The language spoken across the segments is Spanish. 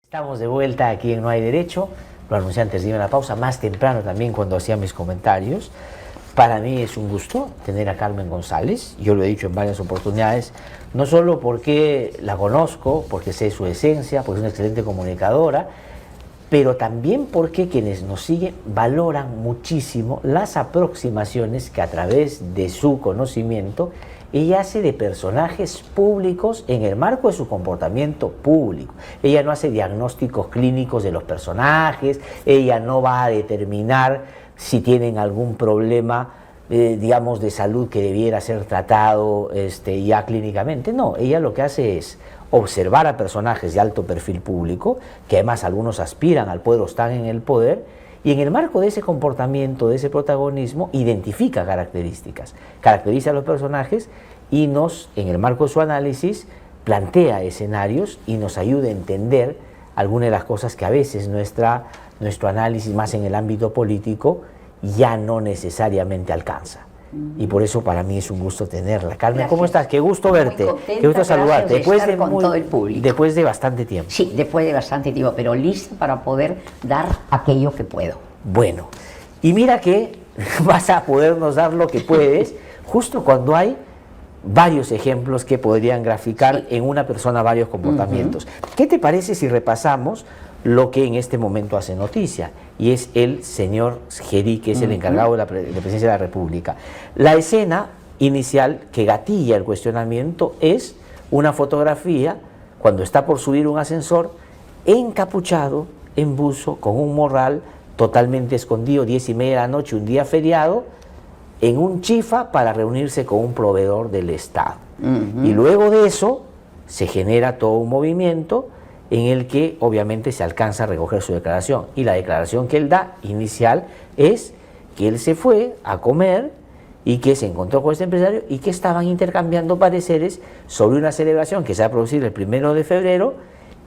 Estamos de vuelta aquí en No Hay Derecho. Lo anuncié antes de ir a la pausa, más temprano también cuando hacía mis comentarios. Para mí es un gusto tener a Carmen González. Yo lo he dicho en varias oportunidades, no solo porque la conozco, porque sé su esencia, porque es una excelente comunicadora, pero también porque quienes nos siguen valoran muchísimo las aproximaciones que a través de su conocimiento ella hace de personajes públicos en el marco de su comportamiento público. Ella no hace diagnósticos clínicos de los personajes, ella no va a determinar si tienen algún problema, digamos, de salud que debiera ser tratado ya clínicamente. No, ella lo que hace es observar a personajes de alto perfil público, que además algunos aspiran al poder o están en el poder, y en el marco de ese comportamiento, de ese protagonismo, identifica características, caracteriza a los personajes y nos, en el marco de su análisis, plantea escenarios y nos ayuda a entender algunas de las cosas que a veces nuestro análisis más en el ámbito político ya no necesariamente alcanza. Y por eso para mí es un gusto tenerla. Carmen, gracias. ¿Cómo estás? Qué gusto verte, qué gusto saludarte. Después de bastante tiempo. Sí, después de bastante tiempo, pero lista para poder dar aquello que puedo. Bueno, y mira que vas a podernos dar lo que puedes, justo cuando hay varios ejemplos que podrían graficar en una persona varios comportamientos. ¿Qué te parece si repasamos lo que en este momento hace noticia? Y es el señor Gerí, que es el encargado de la Presidencia de la República. La escena inicial que gatilla el cuestionamiento es una fotografía cuando está por subir un ascensor, encapuchado, en buzo, con un morral, totalmente escondido, 10:30 de la noche, un día feriado, en un chifa para reunirse con un proveedor del Estado. Y luego de eso se genera todo un movimiento en el que obviamente se alcanza a recoger su declaración. Y la declaración que él da inicial es que él se fue a comer y que se encontró con este empresario y que estaban intercambiando pareceres sobre una celebración que se va a producir el 1 de febrero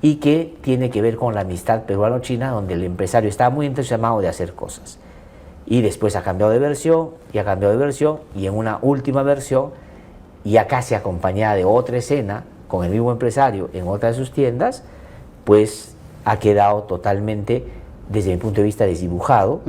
y que tiene que ver con la amistad peruano-china, donde el empresario estaba muy entusiasmado de hacer cosas. Y después ha cambiado de versión, y ha cambiado de versión, y en una última versión, ya casi acompañada de otra escena, con el mismo empresario en otra de sus tiendas, pues ha quedado totalmente, desde mi punto de vista, desdibujado,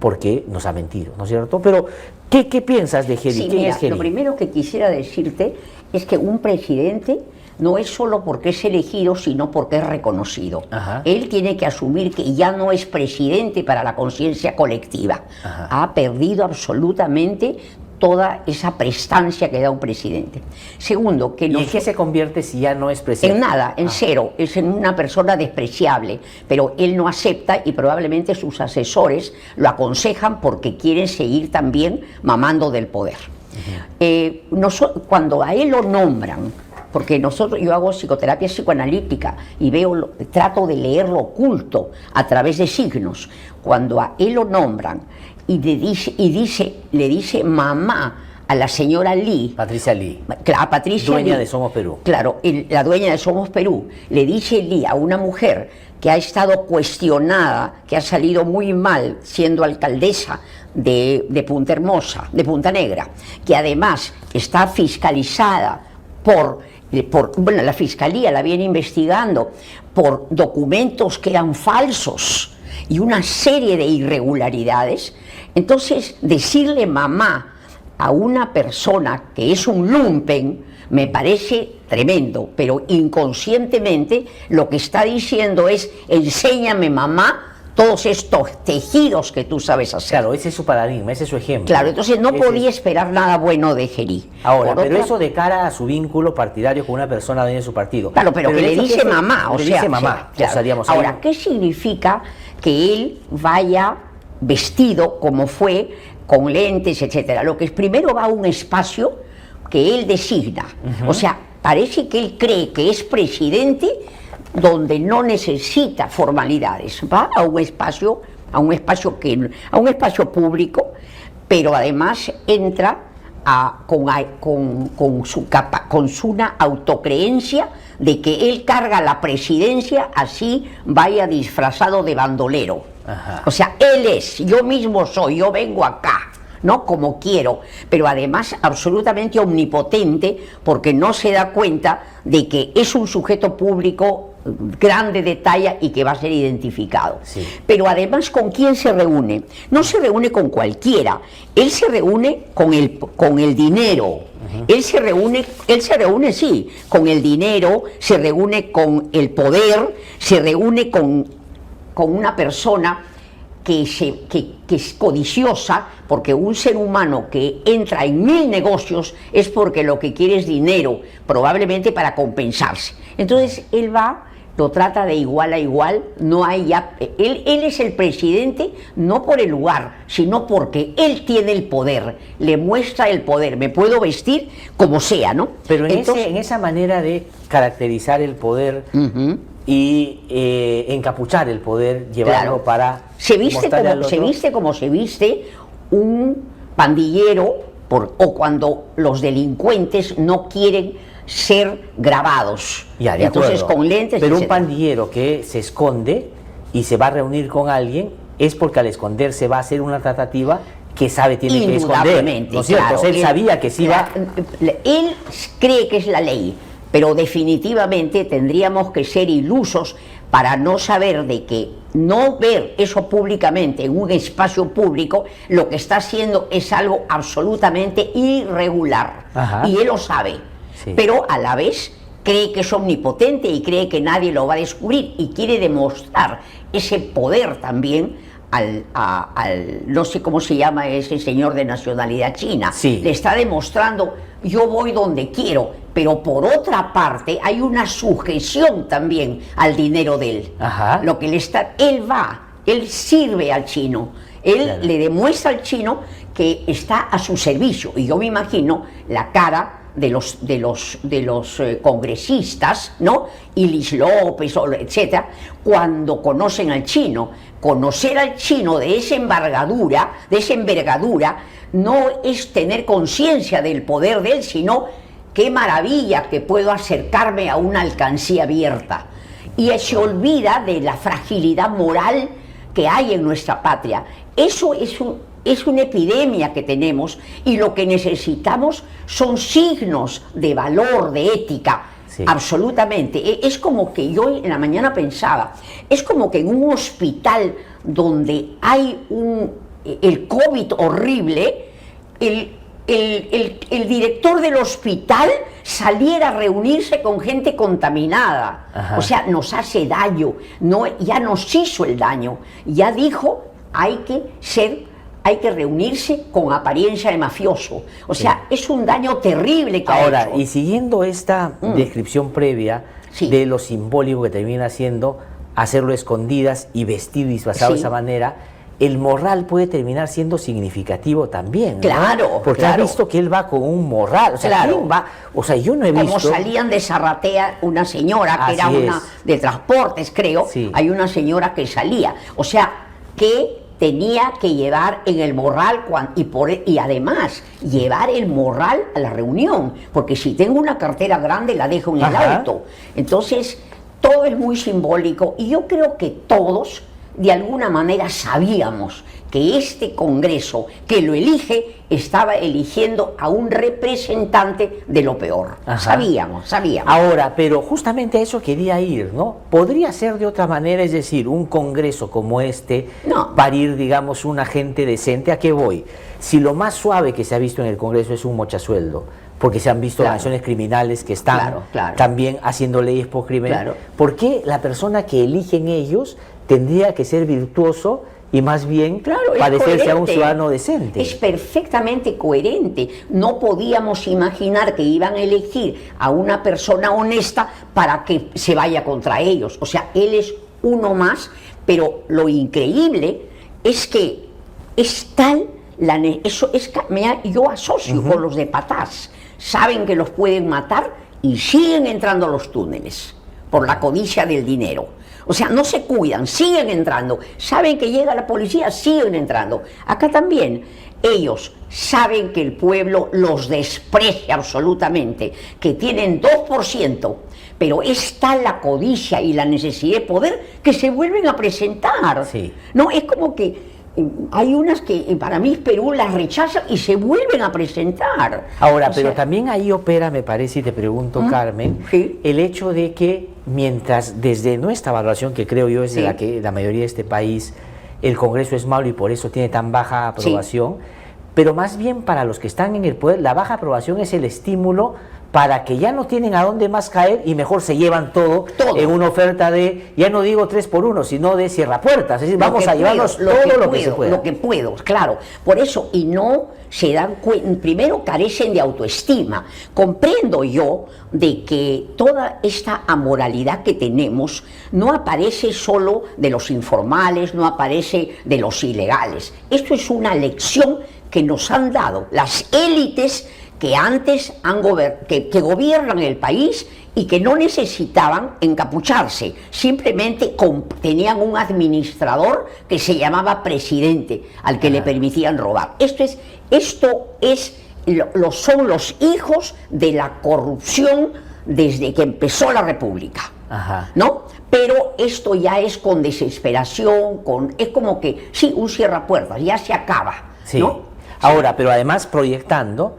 porque nos ha mentido, ¿no es cierto? Pero, ¿qué piensas de Gerí? Sí, ¿Quién mira, es Gerí? lo primero que quisiera decirte es que un presidente no es solo porque es elegido, sino porque es reconocido. Él tiene que asumir que ya no es presidente para la conciencia colectiva. Ha perdido absolutamente toda esa prestancia que da un presidente. Segundo, que ¿Y en qué se convierte si ya no es presidente? En nada, en cero, es en una persona despreciable, pero él no acepta y probablemente sus asesores lo aconsejan porque quieren seguir también mamando del poder. Cuando a él lo nombran, porque yo hago psicoterapia psicoanalítica y trato de leer lo oculto a través de signos. Cuando a él lo nombran y le dice mamá a la señora Lee, Patricia Lee, a Patricia dueña Lee, de Somos Perú. Claro, la dueña de Somos Perú, le dice Lee a una mujer que ha estado cuestionada, que ha salido muy mal siendo alcaldesa de Punta Hermosa, de Punta Negra, que además está fiscalizada bueno, la fiscalía la viene investigando por documentos que eran falsos y una serie de irregularidades. Entonces, decirle mamá a una persona que es un lumpen me parece tremendo, pero inconscientemente lo que está diciendo es: enséñame mamá todos estos tejidos que tú sabes hacer. Claro, ese es su paradigma, ese es su ejemplo. Claro, entonces no podía esperar nada bueno de Gerí. Ahora, pero eso de cara a su vínculo partidario con una persona dueña de su partido. Claro, pero que le dice mamá, o sea, claro. Ahora, ¿qué significa que él vaya vestido como fue, con lentes, etcétera? Lo que primero va a un espacio que él designa. O sea, parece que él cree que es presidente donde no necesita formalidades, va a un espacio público, pero además entra con su autocreencia de que él carga la presidencia, así vaya disfrazado de bandolero. O sea, él es, yo mismo soy, yo vengo acá. ¿no? Como quiero, pero además absolutamente omnipotente, porque no se da cuenta de que es un sujeto público grande de talla y que va a ser identificado. Sí. Pero además, ¿con quién se reúne? No se reúne con cualquiera, él se reúne con el dinero. Él se reúne, sí, con el dinero, se reúne con el poder, se reúne con una persona que es codiciosa, porque un ser humano que entra en 1000 negocios es porque lo que quiere es dinero, probablemente para compensarse. Entonces él va, lo trata de igual a igual, no hay ya, él es el presidente no por el lugar, sino porque él tiene el poder, le muestra el poder, me puedo vestir como sea, ¿no? Pero en esa manera de caracterizar el poder y encapuchar el poder, llevarlo para se viste como se viste un pandillero o cuando los delincuentes no quieren ser grabados. Ya, de entonces acuerdo. Con lentes. Pero un etcétera. pandillero que se esconde y se va a reunir con alguien es porque al esconderse va a hacer una tratativa que sabe tiene que esconder, ¿no es cierto? Claro, él sabía que sí iba. Él cree que es la ley, pero definitivamente tendríamos que ser ilusos para no saber de que no ver eso públicamente en un espacio público, lo que está haciendo es algo absolutamente irregular. Ajá. Y él lo sabe, Sí. pero a la vez cree que es omnipotente y cree que nadie lo va a descubrir y quiere demostrar ese poder también al no sé cómo se llama ese señor de nacionalidad china. Sí. Le está demostrando, yo voy donde quiero, pero por otra parte hay una sujeción también al dinero de él. Ajá. Lo que él sirve al chino, él Claro. le demuestra al chino que está a su servicio. Y yo me imagino la cara de los congresistas, ¿no? Ilis López, etcétera, cuando conocen al chino. Conocer al chino de esa envergadura, no es tener conciencia del poder de él, sino qué maravilla que puedo acercarme a una alcancía abierta. Y se olvida de la fragilidad moral que hay en nuestra patria. Eso es una epidemia que tenemos y lo que necesitamos son signos de valor, de ética. Sí. Absolutamente. Es como que yo en la mañana pensaba, es como que en un hospital donde hay el COVID horrible, el director del hospital saliera a reunirse con gente contaminada. Ajá. O sea, nos hace daño, ya nos hizo el daño, ya dijo, hay que reunirse con apariencia de mafioso. O sea, es un daño terrible que Ahora, ha hecho. y siguiendo esta descripción previa Sí. de lo simbólico que termina siendo hacerlo escondidas y vestir disfrazado de Sí. esa manera, el morral puede terminar siendo significativo también, ¿no? Claro, Porque claro. has visto que él va con un morral, o sea, Claro. ¿quién va? O sea, yo no he Como visto. salían de Zarratea una señora, que Así era una es. de transportes, creo, Sí. hay una señora que salía. O sea, que tenía que llevar en el morral y además llevar el morral a la reunión, porque si tengo una cartera grande la dejo en el Ajá. auto. Entonces, todo es muy simbólico y yo creo que todos de alguna manera sabíamos que este Congreso que lo elige estaba eligiendo a un representante de lo peor. Ajá. Sabíamos. Ahora, pero justamente a eso quería ir, ¿no? Podría ser de otra manera, es decir, un congreso como este, No. parir, digamos, una gente decente. ¿A qué voy? Si lo más suave que se ha visto en el Congreso es un mochasueldo, porque se han visto Claro. organizaciones criminales que están Claro. también haciendo leyes por crimen, Claro. ¿por qué la persona que eligen ellos tendría que ser virtuoso y más bien Claro, es parecerse a un coherente. ciudadano decente? Es perfectamente coherente. No podíamos imaginar que iban a elegir a una persona honesta para que se vaya contra ellos. O sea, él es uno más, pero lo increíble es que es tal yo asocio con los de Patás. Saben que los pueden matar y siguen entrando a los túneles por la codicia del dinero. O sea, no se cuidan, siguen entrando. Saben que llega la policía, siguen entrando. Acá también. Ellos saben que el pueblo los desprecia absolutamente, que tienen 2%, pero es tal la codicia y la necesidad de poder que se vuelven a presentar. Sí. No, es como que hay unas que para mí Perú las rechaza y se vuelven a presentar. Ahora, O pero sea, también ahí opera, me parece, y te pregunto, Carmen, Sí. el hecho de que mientras desde nuestra valoración, que creo yo es de la que la mayoría de este país, el Congreso es malo y por eso tiene tan baja aprobación, pero más bien para los que están en el poder, la baja aprobación es el estímulo para que ya no tienen a dónde más caer y mejor se llevan todo en una oferta de, ya no digo 3x1, sino de cierrapuertas, es decir, vamos a llevarnos todo lo que se pueda. Lo que puedo, claro. Por eso, y no se dan cuenta, primero carecen de autoestima. Comprendo yo de que toda esta amoralidad que tenemos no aparece solo de los informales, no aparece de los ilegales. Esto es una lección que nos han dado las élites que antes que gobiernan el país y que no necesitaban encapucharse, simplemente tenían un administrador que se llamaba presidente, al que le permitían robar. Son los hijos de la corrupción desde que empezó la República, ¿no? Pero esto ya es con desesperación, es como que, sí, un cierrapuertas, ya se acaba, ¿no? Ahora, pero además proyectando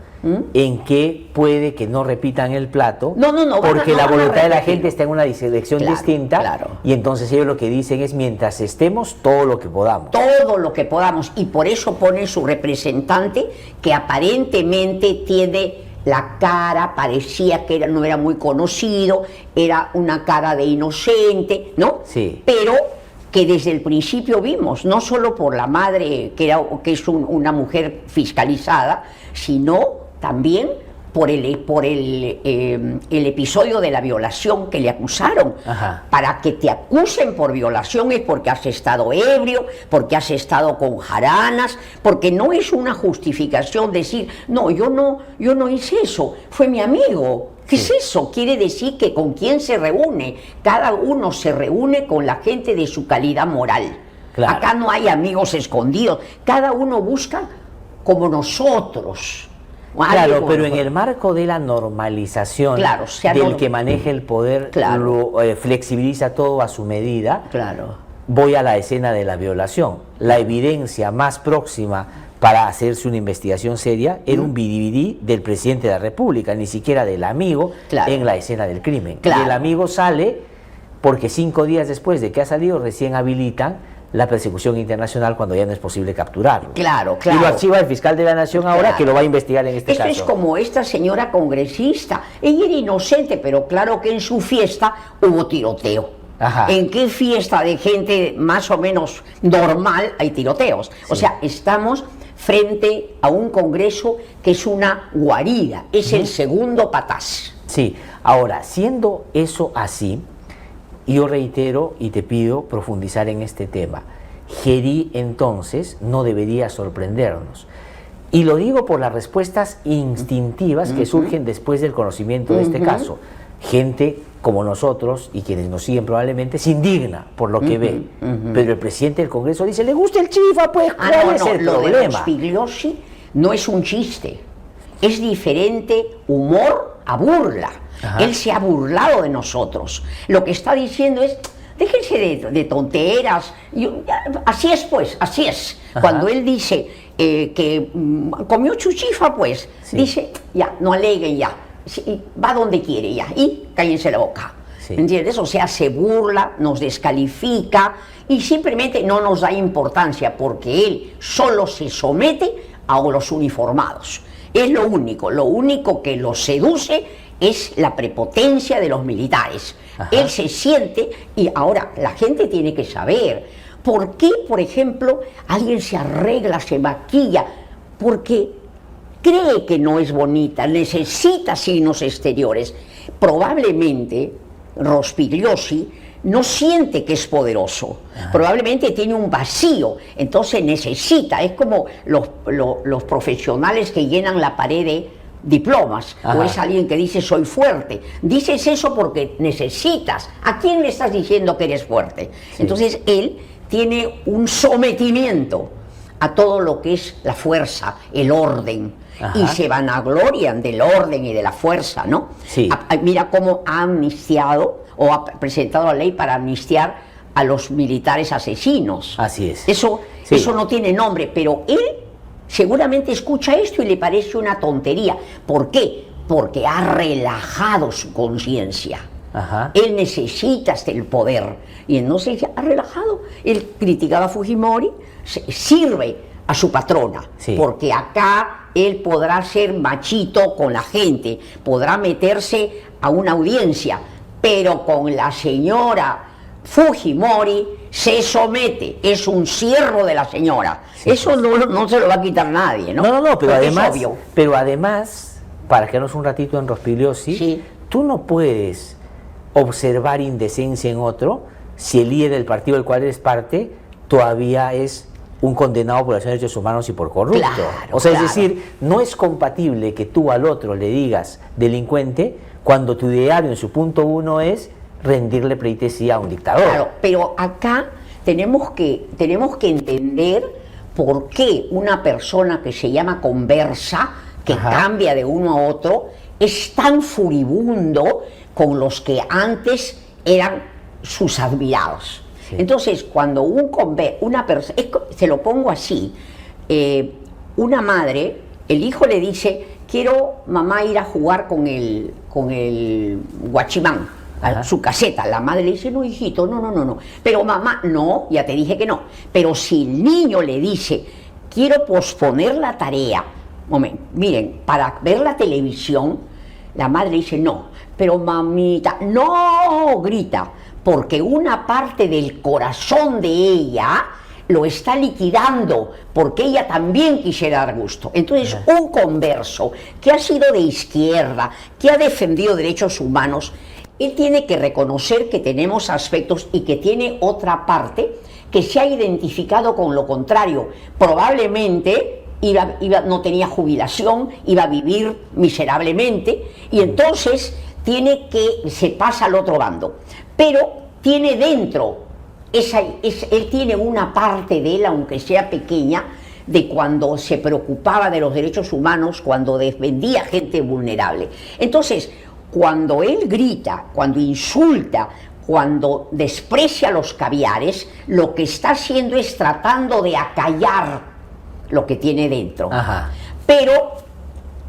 en que puede que no repitan el plato, porque la voluntad de la gente está en una elección distinta, y entonces ellos lo que dicen es mientras estemos, todo lo que podamos. Todo lo que podamos, y por eso pone su representante, que aparentemente tiene la cara, parecía que no era muy conocido, era una cara de inocente, ¿no? Sí. Pero que desde el principio vimos, no solo por la madre, que es una mujer fiscalizada, sino también por el episodio de la violación que le acusaron. Para que te acusen por violación es porque has estado ebrio, porque has estado con jaranas, porque no es una justificación decir, no, yo no hice eso, fue mi amigo. ¿Qué es eso? Quiere decir que con quién se reúne. Cada uno se reúne con la gente de su calidad moral. Acá no hay amigos escondidos. Cada uno busca como nosotros. Claro, pero en el marco de la normalización del que maneja el poder, lo flexibiliza todo a su medida. Voy a la escena de la violación. La evidencia más próxima para hacerse una investigación seria era un bidi del presidente de la República, ni siquiera del amigo en la escena del crimen. Y el amigo sale porque 5 días después de que ha salido recién habilitan la persecución internacional cuando ya no es posible capturarlo. Y lo archiva el fiscal de la Nación ahora, que lo va a investigar en este caso. Esto es como esta señora congresista. Ella era inocente, pero claro que en su fiesta hubo tiroteo. ¿En qué fiesta de gente más o menos normal hay tiroteos? O sea, estamos frente a un Congreso que es una guarida, es el segundo Patás. Sí, ahora, siendo eso así, yo reitero y te pido profundizar en este tema. Gerí, entonces, no debería sorprendernos. Y lo digo por las respuestas instintivas que surgen después del conocimiento de este caso. Gente como nosotros y quienes nos siguen probablemente se indigna por lo que ve. Pero el presidente del Congreso dice, ¿le gusta el chifa? Pues, ¿cuál es el problema? Lo de Rospigliosi no es un chiste. Es diferente humor a burla. Él se ha burlado de nosotros. Lo que está diciendo es, déjense de tonteras. Así es, pues, así es. Cuando él dice que comió chuchifa, pues, dice, ya, no aleguen ya. Va donde quiere ya. Y cállense la boca. ¿Entiendes? O sea, se burla, nos descalifica y simplemente no nos da importancia porque él solo se somete a los uniformados. Es lo único que lo seduce es la prepotencia de los militares. Él se siente, y ahora la gente tiene que saber por qué, por ejemplo, alguien se arregla, se maquilla, porque cree que no es bonita, necesita signos exteriores. Probablemente Rospigliosi no siente que es poderoso, probablemente tiene un vacío, entonces necesita, es como los profesionales que llenan la pared de diplomas, o es alguien que dice soy fuerte, dices eso porque necesitas. ¿A quién le estás diciendo que eres fuerte? Entonces él tiene un sometimiento a todo lo que es la fuerza, el orden, y se vanaglorian del orden y de la fuerza, ¿no? Mira cómo ha amnistiado o ha presentado la ley para amnistiar a los militares asesinos. Así es. Eso no tiene nombre, pero él seguramente escucha esto y le parece una tontería. ¿Por qué? Porque ha relajado su conciencia. Ajá. Él necesita el poder. Y entonces ha relajado. Él criticaba a Fujimori, sirve a su patrona, Sí. porque acá él podrá ser machito con la gente, podrá meterse a una audiencia, pero con la señora Fujimori se somete, es un siervo de la señora. Sí, Eso no se lo va a quitar nadie, ¿no? No, pero Porque es además, obvio. para quedarnos un ratito en Rospigliosi, Sí. tú no puedes observar indecencia en otro si el líder del partido del cual eres parte todavía es un condenado por violación de derechos humanos y por corrupto. Claro, o sea, claro. es decir, no es compatible que tú al otro le digas delincuente cuando tu ideario en su punto 1 es rendirle pleitesía a un dictador. Claro, pero acá tenemos que entender por qué una persona que se llama conversa, que Ajá. cambia de uno a otro, es tan furibundo con los que antes eran sus admirados. Sí. Entonces, cuando una persona, se lo pongo así, una madre, el hijo le dice, quiero, mamá, ir a jugar con el guachimán, Ajá. a su caseta. La madre le dice, no, hijito, no. Pero mamá, no, ya te dije que no. Pero si el niño le dice, quiero posponer la tarea, miren, para ver la televisión, la madre le dice, no. Pero mamita, no, grita, porque una parte del corazón de ella lo está liquidando, porque ella también quisiera dar gusto. Entonces, un converso que ha sido de izquierda, que ha defendido derechos humanos, él tiene que reconocer que tenemos aspectos y que tiene otra parte que se ha identificado con lo contrario. Probablemente no tenía jubilación, iba a vivir miserablemente, y entonces se pasa al otro bando. Pero tiene dentro, él tiene una parte de él, aunque sea pequeña, de cuando se preocupaba de los derechos humanos, cuando defendía gente vulnerable. Entonces, cuando él grita, cuando insulta, cuando desprecia los caviares, lo que está haciendo es tratando de acallar lo que tiene dentro. Ajá. Pero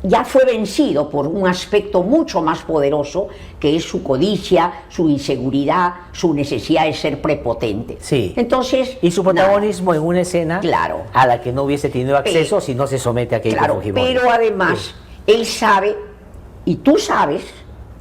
ya fue vencido por un aspecto mucho más poderoso, que es su codicia, su inseguridad, su necesidad de ser prepotente. Sí. Entonces, Y su protagonismo en una escena Claro. a la que no hubiese tenido acceso si no se somete a Keiko claro, Fujimori. pero además, él sabe, y tú sabes,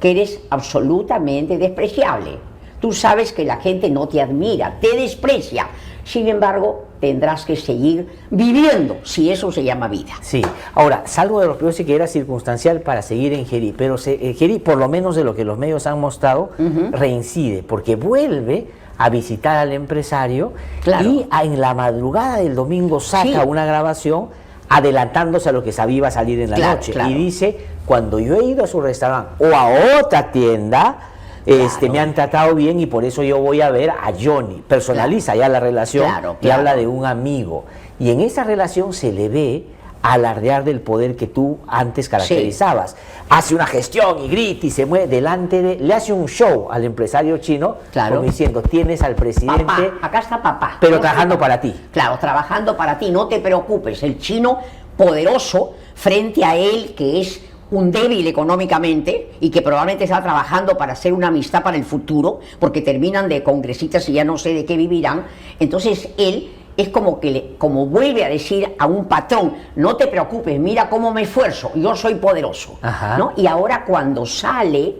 que eres absolutamente despreciable. Tú sabes que la gente no te admira, te desprecia. Sin embargo, tendrás que seguir viviendo, si eso se llama vida. Sí. Ahora, salvo de los peores que era circunstancial para seguir en Gerí, pero Gerí, por lo menos de lo que los medios han mostrado, reincide, porque vuelve a visitar al empresario. Claro. Y en la madrugada del domingo saca Sí. una grabación adelantándose a lo que sabía iba a salir en la Claro, noche. claro. Y dice, cuando yo he ido a su restaurante o a otra tienda, Claro. me han tratado bien y por eso yo voy a ver a Johnny. Personaliza ya la relación Claro, y claro. habla de un amigo. Y en esa relación se le ve alardear del poder que tú antes caracterizabas. Hace una gestión y grita y se mueve delante le hace un show al empresario chino, Claro. como diciendo, tienes al presidente, Papá, acá está papá. pero No trabajando te- para ti. Claro, trabajando para ti, no te preocupes. El chino poderoso frente a él, que es un débil económicamente y que probablemente está trabajando para hacer una amistad para el futuro, porque terminan de congresistas y ya no sé de qué vivirán. Entonces él es como que como vuelve a decir a un patrón, no te preocupes, mira cómo me esfuerzo, yo soy poderoso. Ajá. ¿No? Y ahora cuando sale,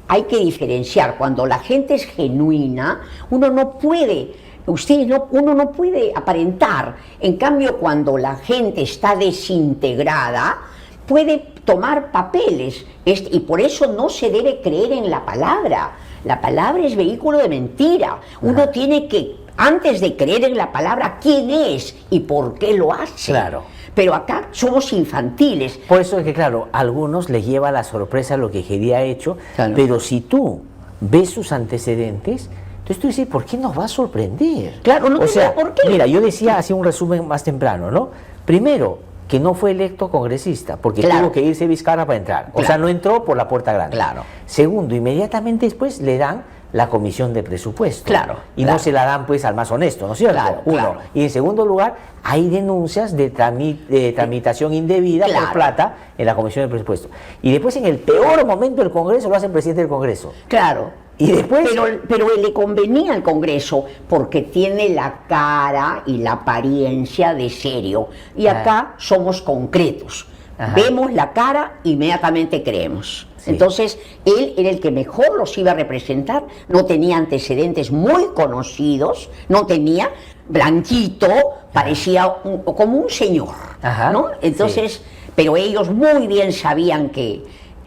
hay que diferenciar. Cuando la gente es genuina, uno no puede aparentar. En cambio, cuando la gente está desintegrada, puede tomar papeles. Y por eso no se debe creer en la palabra. La palabra es vehículo de mentira. Uno tiene que, antes de creer en la palabra, quién es y por qué lo hace. Claro. Pero acá somos infantiles. Por eso es que, claro, a algunos les lleva la sorpresa lo que Gerí ha hecho, Claro. pero si tú ves sus antecedentes, entonces tú dices, ¿por qué nos va a sorprender? Claro, no o te sea, veo por qué. Mira, yo decía, hacía un resumen más temprano, ¿no? Primero, que no fue electo congresista, porque Claro. tuvo que irse Vizcarra para entrar. O Claro. sea, no entró por la puerta grande. Claro. Segundo, inmediatamente después le dan la comisión de presupuesto. Claro, Y claro. no se la dan pues al más honesto, ¿no es cierto? Claro, Uno. claro. Y en segundo lugar, hay denuncias de tramitación indebida Claro. por plata en la comisión de presupuesto. Y después en el peor momento del Congreso lo hacen presidente del Congreso. Claro. Y después... Pero le convenía al Congreso porque tiene la cara y la apariencia de serio. Y acá somos concretos. Ajá. Vemos la cara, inmediatamente creemos. Sí. Entonces, él era el que mejor los iba a representar, no tenía antecedentes muy conocidos, no tenía, blanquito, parecía como un señor, Ajá. ¿no? Entonces, pero ellos muy bien sabían que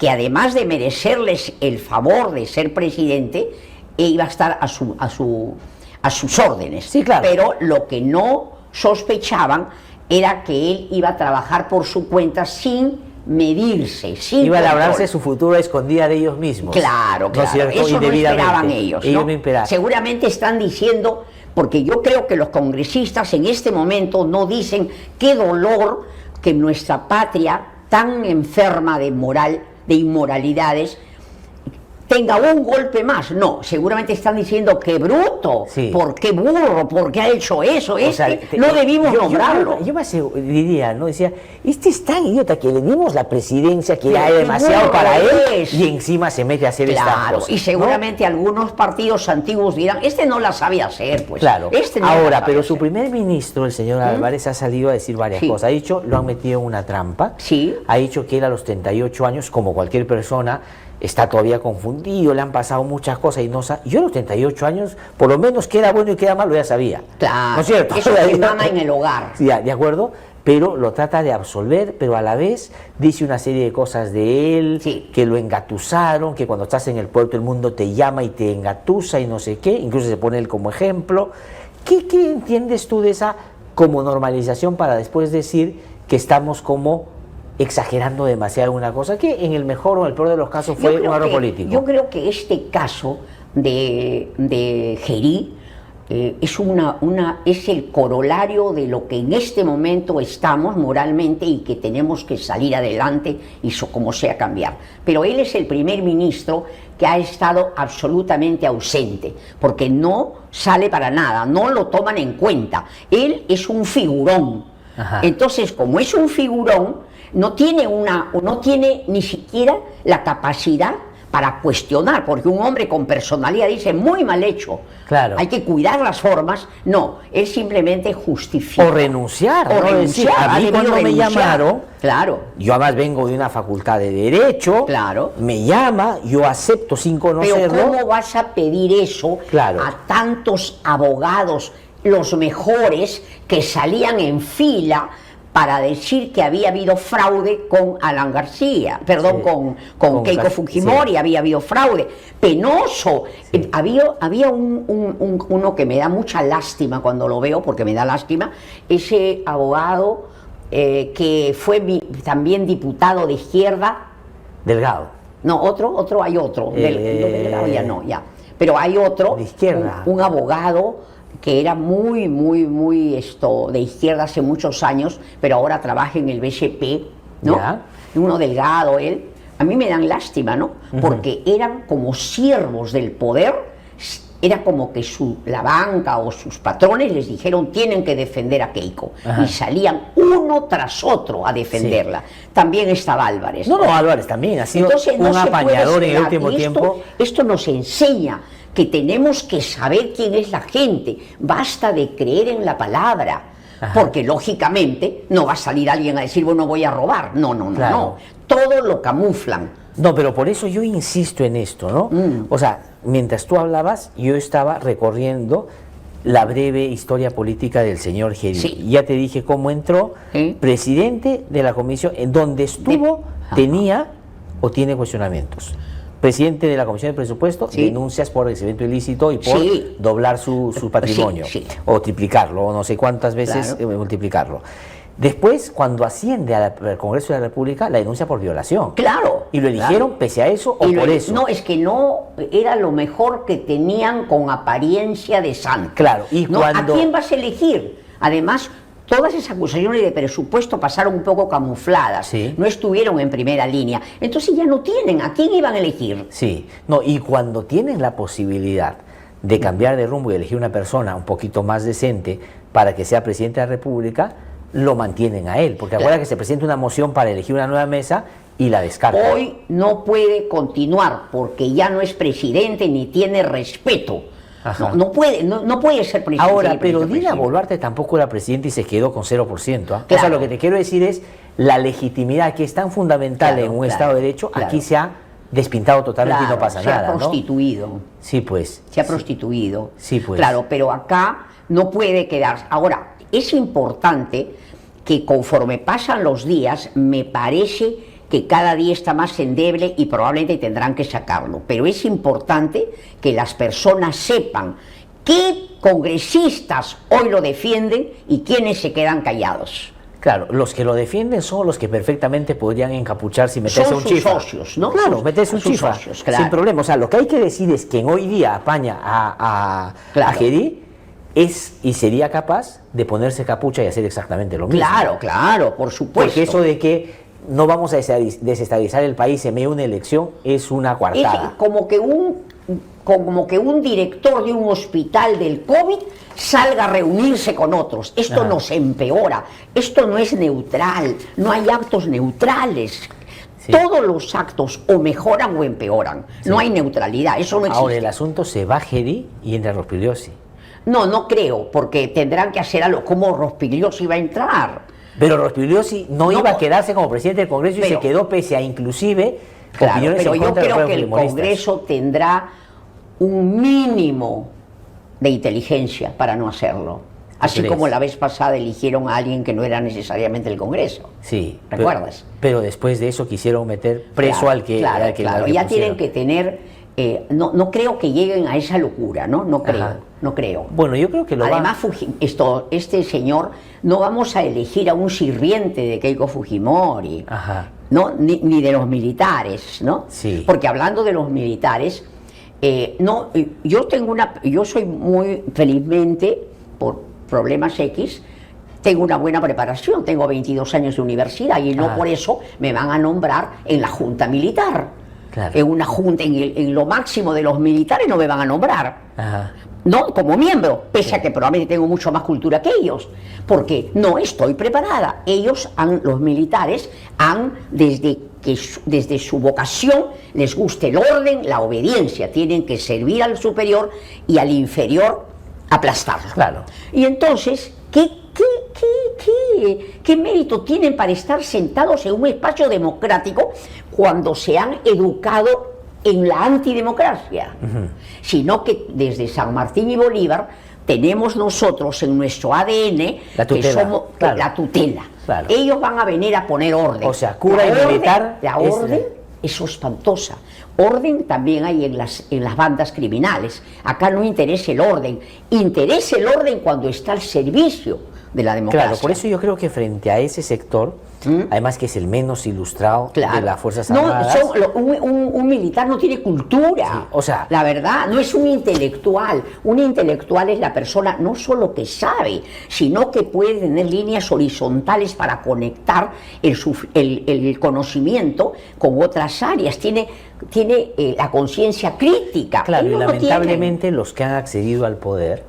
además de merecerles el favor de ser presidente, iba a estar a sus órdenes. Sí, claro. Pero lo que no sospechaban era que él iba a trabajar por su cuenta sin medirse, sin Iba a labrarse control. su futuro a escondida de ellos mismos. Claro, ¿No claro. es cierto? Eso no Indebidamente. esperaban ellos. Ellos ¿no? no esperaban. Seguramente están diciendo, porque yo creo que los congresistas en este momento no dicen qué dolor que nuestra patria tan enferma de moral, de inmoralidades, tenga un golpe más. No, seguramente están diciendo qué bruto, Sí. por qué burro, por qué ha hecho eso, O sea, no debimos yo- nombrarlo. Yo me diría, ¿no? Decía, este es tan idiota que le dimos la presidencia, que Pero era qué demasiado burro para él, es. y encima se mete a hacer estas Claro, cosas. y ¿no? seguramente algunos partidos antiguos dirán, este no la sabe hacer, pues. Claro. Este no la Ahora, sabe pero su hacer". primer ministro, el señor Álvarez, ha salido a decir varias Sí. cosas. Ha dicho, lo han metido en una trampa. Sí. Ha dicho que él a los 38 años, como cualquier persona, está todavía confundido, le han pasado muchas cosas y no sabe. Yo a los 38 años, por lo menos que era bueno y que era malo, ya sabía. Claro, ¿No es cierto? eso se mama en el hogar. Sí, de acuerdo, pero lo trata de absolver, pero a la vez dice una serie de cosas de él, Sí. que lo engatusaron, que cuando estás en el puerto el mundo te llama y te engatusa y no sé qué, incluso se pone él como ejemplo. ¿Qué entiendes tú de esa como normalización para después decir que estamos como exagerando demasiado una cosa, que en el mejor o el peor de los casos fue un error político? Yo creo que este caso de Gerí es el corolario de lo que en este momento estamos moralmente y que tenemos que salir adelante y como sea cambiar. Pero él es el primer ministro que ha estado absolutamente ausente, porque no sale para nada, no lo toman en cuenta. Él es un figurón. Ajá. Entonces, como es un figurón, no tiene ni siquiera la capacidad para cuestionar, porque un hombre con personalidad dice muy mal hecho, Claro. hay que cuidar las formas. No, él simplemente justifica. O renunciar, O ¿no? renunciar, Decir, a ha mí debido cuando me renunciar. llamaron, Claro, yo además vengo de una facultad de Derecho, Claro. me llama, yo acepto sin pero conocerlo. ¿cómo vas a pedir eso Claro. a tantos abogados, los mejores, que salían en fila para decir que había habido fraude con Alan García, perdón, Sí. con Keiko Gar- Fujimori, sí. había habido fraude, penoso. Sí. Había uno que me da mucha lástima cuando lo veo, porque me da lástima, ese abogado que fue también diputado de izquierda. Delgado. No, hay otro. Ya. Pero hay otro, De izquierda. un abogado que era muy de izquierda hace muchos años, pero ahora trabaja en el BCP, ¿no? Ya. Uno delgado, él. A mí me dan lástima, ¿no? Porque eran como siervos del poder, era como que la banca o sus patrones les dijeron tienen que defender a Keiko. Ajá. Y salían uno tras otro a defenderla. También estaba Álvarez. No, Álvarez también ha sido Entonces, no un se puede apañador en el esperar. último Y tiempo. Esto nos enseña que tenemos que saber quién es la gente. Basta de creer en la palabra. Ajá. Porque lógicamente no va a salir alguien a decir, bueno, voy a robar. No. Claro. Todo lo camuflan. No, pero por eso yo insisto en esto, ¿no? O sea, mientras tú hablabas, yo estaba recorriendo la breve historia política del señor Gerí. Sí. Ya te dije cómo entró, ¿Sí? presidente de la comisión, en donde estuvo, Ajá. tenía o tiene cuestionamientos. Presidente de la Comisión de Presupuesto, Sí. denuncias por recibimiento ilícito y por Sí. doblar su patrimonio, Sí. o triplicarlo, o no sé cuántas veces Claro. multiplicarlo. Después, cuando asciende al Congreso de la República, la denuncia por violación. Claro. ¿Y lo eligieron pese a eso o Y por eso? No, es que no era lo mejor que tenían con apariencia de santo. Claro, y ¿No? cuando- ¿A quién vas a elegir? Además, todas esas acusaciones de presupuesto pasaron un poco camufladas, Sí. no estuvieron en primera línea. Entonces ya no tienen a quién iban a elegir. Sí, no, y cuando tienen la posibilidad de cambiar de rumbo y elegir una persona un poquito más decente para que sea presidente de la República, lo mantienen a él, porque acuérdate que se presenta una moción para elegir una nueva mesa y la descartan. Hoy no puede continuar porque ya no es presidente ni tiene respeto. Ajá. No puede ser presidente. Ahora, pero presidente. Dina Boluarte tampoco era presidente y se quedó con 0%. ¿Ah? O Claro. sea, lo que te quiero decir es la legitimidad que es tan fundamental Claro, en un claro, Estado de Derecho, claro. aquí se ha despintado totalmente y no pasa se nada, ha ¿no? prostituido. Sí, pues. Se ha prostituido. Sí, pues. Claro, pero acá no puede quedarse. Ahora, es importante que conforme pasan los días, me parece que cada día está más endeble y probablemente tendrán que sacarlo. Pero es importante que las personas sepan qué congresistas hoy lo defienden y quiénes se quedan callados. Claro, los que lo defienden son los que perfectamente podrían encapucharse y meterse Son un sus chifa. socios, ¿no? Claro, meterse un sus chifa, socios, claro. sin problema. O sea, lo que hay que decir es que hoy día apaña a Claro. Gerí es y sería capaz de ponerse capucha y hacer exactamente lo mismo. Claro, claro, por supuesto. Porque eso de que no vamos a desestabilizar el país en medio de una elección es una Es coartada. como que un director de un hospital del COVID salga a reunirse con otros. Esto Ajá. nos empeora, esto no es neutral, no hay actos neutrales. Sí. Todos los actos o mejoran o empeoran, no hay neutralidad, eso no existe. Ahora el asunto se va Gerí y entra Rospigliosi. No creo, porque tendrán que hacer algo. ¿Cómo Rospigliosi va a entrar? Pero Rospigliosi no iba a quedarse como presidente del Congreso y Pero- se quedó pese a inclusive Claro, opiniones pero en yo contra de los creo que propios el fujimoristas. Congreso tendrá un mínimo de inteligencia para no hacerlo. Así crees? como la vez pasada eligieron a alguien que no era necesariamente el Congreso. Sí. ¿Recuerdas? Pero después de eso quisieron meter preso Claro, al que... claro, al que claro. al que Ya pusieron. tienen que tener... no creo que lleguen a esa locura, ¿no? No creo, Ajá. no creo. Bueno, yo creo que lo Además, este señor, no vamos a elegir a un sirviente de Keiko Fujimori, Ajá. ¿no? Ni de los militares, ¿no? Sí. Porque hablando de los militares, yo soy muy felizmente, por problemas X, tengo una buena preparación, tengo 22 años de universidad y no Ah. por eso me van a nombrar en la Junta Militar. Claro. En una junta, en lo máximo de los militares no me van a nombrar. Ajá. No, como miembro, pese a que probablemente tengo mucho más cultura que ellos, porque no estoy preparada. Los militares desde su vocación, les gusta el orden, la obediencia, tienen que servir al superior y al inferior aplastarlo. Claro. Y entonces, ¿qué mérito tienen para estar sentados en un espacio democrático cuando se han educado en la antidemocracia? Sino que desde San Martín y Bolívar tenemos nosotros en nuestro ADN La tutela, que somos claro. la tutela. Claro. Ellos van a venir a poner orden. O sea, cura y militar La es- orden es espantosa. Orden también hay en las bandas criminales. Acá no interesa el orden. Interesa el orden cuando está al servicio de la democracia. Claro, por eso yo creo que frente a ese sector, además que es el menos ilustrado de las Fuerzas No, Armadas... un militar no tiene cultura. Sí, o sea- la verdad, no es un intelectual. Un intelectual es la persona no solo que sabe, sino que puede tener líneas horizontales para conectar el conocimiento con otras áreas. Tiene la conciencia crítica. Claro, y Ellos no tienen. lamentablemente los que han accedido al poder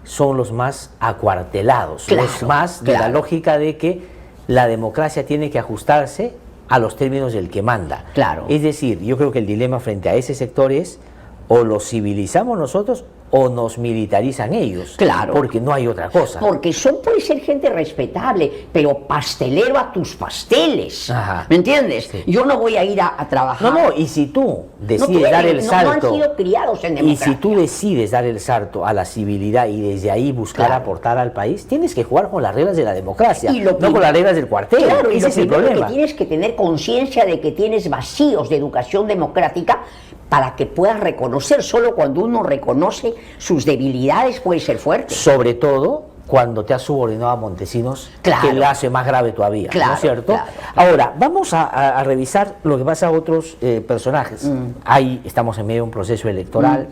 son los más acuartelados, Claro, los más de la claro. lógica de que la democracia tiene que ajustarse a los términos del que manda. Claro. Es decir, yo creo que el dilema frente a ese sector es o los civilizamos nosotros o nos militarizan ellos. Claro. Porque no hay otra cosa. Porque puede ser gente respetable, pero pastelero a tus pasteles. Ajá. ¿Me entiendes? Sí. Yo no voy a ir a trabajar. No, y si tú decides pueden, dar el no salto... han sido criados en Y democracia. si tú decides dar el salto a la civilidad y desde ahí buscar Claro. aportar al país, tienes que jugar con las reglas de la democracia, Y lo no primero- con las reglas del cuartel. Claro, y Ese lo es el primero problema. que tienes que tener conciencia de que tienes vacíos de educación democrática para que puedas reconocer. Solo cuando uno reconoce sus debilidades puede ser fuerte. Sobre todo cuando te has subordinado a Montesinos, Claro. que lo hace más grave todavía, ¿no Claro, es cierto? claro. Ahora, vamos a revisar lo que pasa a otros personajes. Ahí estamos en medio de un proceso electoral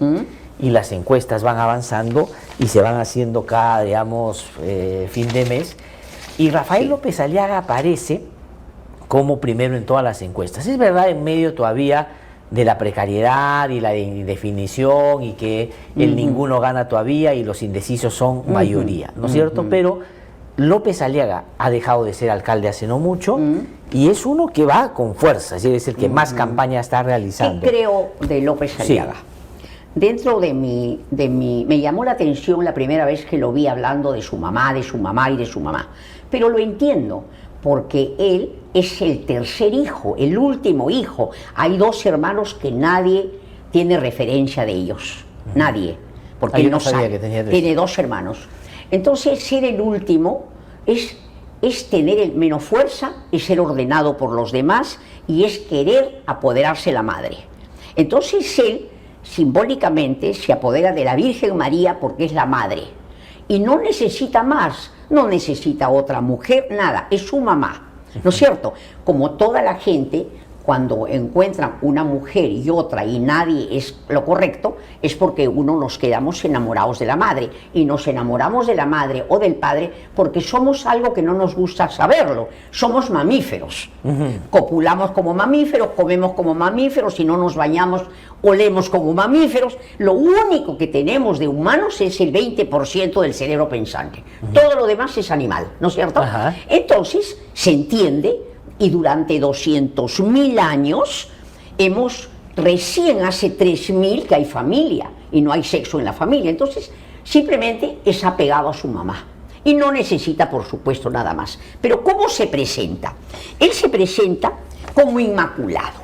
y las encuestas van avanzando y se van haciendo cada, digamos, fin de mes. Y Rafael Sí. López Aliaga aparece como primero en todas las encuestas. Es verdad, en medio todavía de la precariedad y la indefinición y que el ninguno gana todavía y los indecisos son mayoría, ¿no es cierto? Pero López Aliaga ha dejado de ser alcalde hace no mucho y es uno que va con fuerza, es el que más campaña está realizando. ¿Qué creo de López Aliaga? Sí. Dentro de mi, me llamó la atención la primera vez que lo vi hablando de su mamá y de su mamá, pero lo entiendo, porque él es el tercer hijo, el último hijo. Hay 2 hermanos que nadie tiene referencia de ellos, nadie, porque él no sabe, que tenía 3. tiene 2 hermanos. Entonces, ser el último es tener menos fuerza, es ser ordenado por los demás y es querer apoderarse la madre. Entonces él simbólicamente se apodera de la Virgen María porque es la madre y no necesita más, no necesita otra mujer, nada, es su mamá, ¿no es cierto? Como toda la gente, cuando encuentran una mujer y otra y nadie es lo correcto, es porque uno nos quedamos enamorados de la madre y nos enamoramos de la madre o del padre porque somos algo que no nos gusta saberlo, somos mamíferos, copulamos como mamíferos, comemos como mamíferos, si no nos bañamos olemos como mamíferos, lo único que tenemos de humanos es el 20% del cerebro pensante, todo lo demás es animal, ¿no es cierto? Entonces se entiende. Y durante 200.000 años recién hace 3.000 que hay familia y no hay sexo en la familia, entonces simplemente es apegado a su mamá y no necesita, por supuesto, nada más. Pero ¿cómo se presenta? Él se presenta como inmaculado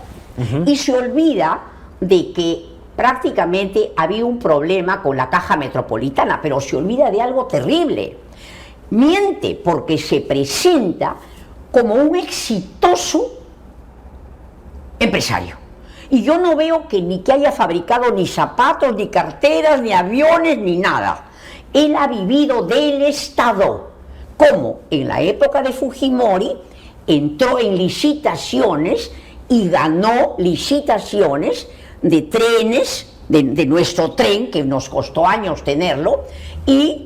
y se olvida de que prácticamente había un problema con la Caja Metropolitana, pero se olvida de algo terrible. Miente porque se presenta como un exitoso empresario. Y yo no veo que haya fabricado ni zapatos, ni carteras, ni aviones, ni nada. Él ha vivido del Estado. Como en la época de Fujimori entró en licitaciones y ganó licitaciones de trenes, de nuestro tren, que nos costó años tenerlo, y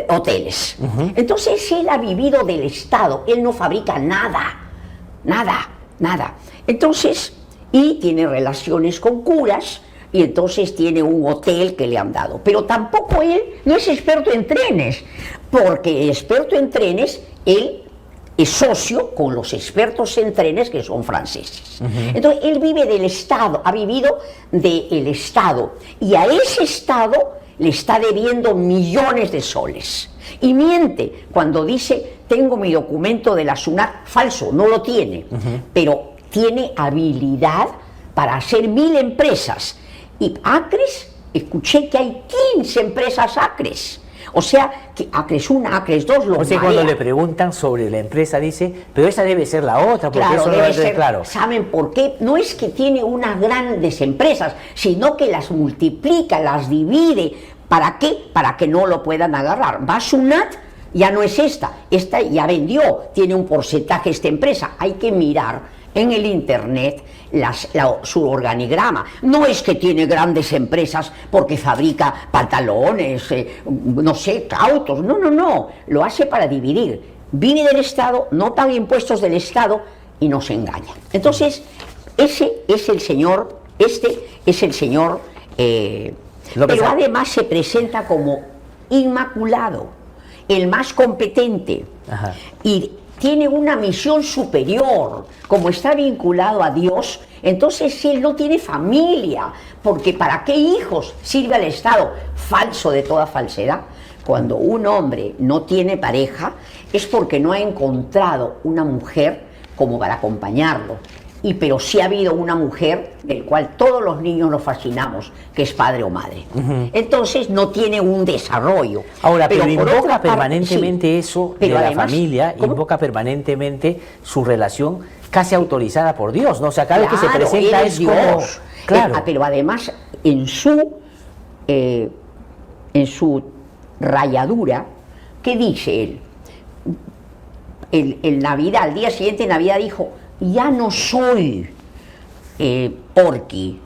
hoteles. Entonces él ha vivido del Estado, él no fabrica nada. Entonces, y tiene relaciones con curas, y entonces tiene un hotel que le han dado. Pero tampoco él no es experto en trenes, porque experto en trenes, él es socio con los expertos en trenes que son franceses. Entonces él vive del Estado, ha vivido del Estado, y a ese Estado le está debiendo millones de soles. Y miente cuando dice, tengo mi documento de la SUNAT, falso, no lo tiene, pero tiene habilidad para hacer 1000 empresas. Y Acres, escuché que hay 15 empresas Acres. O sea, que Acres 1, Acres 2, lo marea. Cuando le preguntan sobre la empresa, dice, pero esa debe ser la otra, porque claro, eso debe no ser, claro. ¿Saben por qué? No es que tiene unas grandes empresas, sino que las multiplica, las divide. ¿Para qué? Para que no lo puedan agarrar. Va Sunat, ya no es esta ya vendió, tiene un porcentaje esta empresa. Hay que mirar en el internet su organigrama. No es que tiene grandes empresas porque fabrica pantalones, no sé, autos, no, lo hace para dividir. Vive del Estado, no paga impuestos del Estado y nos engaña. Entonces, este es el señor, pero además se presenta como inmaculado, el más competente. Y tiene una misión superior, como está vinculado a Dios, entonces él no tiene familia, porque ¿para qué hijos sirve al Estado? Falso de toda falsedad. Cuando un hombre no tiene pareja es porque no ha encontrado una mujer como para acompañarlo. Pero sí ha habido una mujer del cual todos los niños nos fascinamos, que es padre o madre. Entonces no tiene un desarrollo. Ahora, pero invoca permanentemente eso de la familia, invoca permanentemente su relación casi autorizada por Dios, ¿no? O sea, cada vez que se presenta es Dios. como... Claro. Pero además en su rayadura, ¿qué dice él? El Navidad, al día siguiente de Navidad dijo, ya no soy Porky,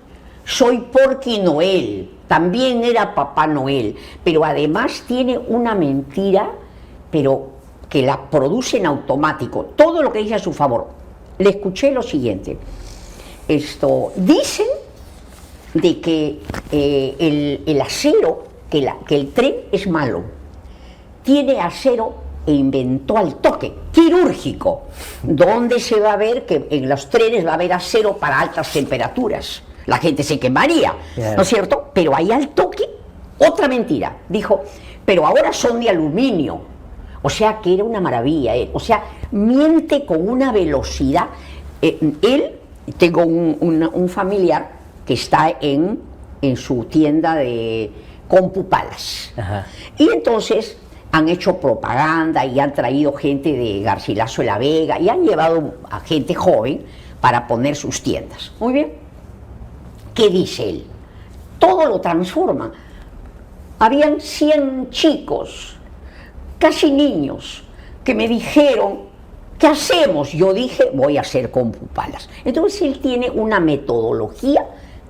soy Porky Noel, también era Papá Noel, pero además tiene una mentira, pero que la produce en automático, todo lo que dice a su favor. Le escuché lo siguiente, dicen de que el acero, que el tren es malo, tiene acero e inventó al toque, quirúrgico, donde se va a ver que en los trenes va a haber acero para altas temperaturas. La gente se quemaría, ¿no es cierto? Pero ahí al toque, otra mentira. Dijo, pero ahora son de aluminio. O sea que era una maravilla. O sea, miente con una velocidad. Tengo un familiar que está en su tienda de CompuPalas. Y entonces han hecho propaganda y han traído gente de Garcilaso de la Vega y han llevado a gente joven para poner sus tiendas. Muy bien. ¿Qué dice él? Todo lo transforma. Habían 100 chicos, casi niños, que me dijeron, ¿qué hacemos? Yo dije, voy a hacer CompuPalas. Entonces él tiene una metodología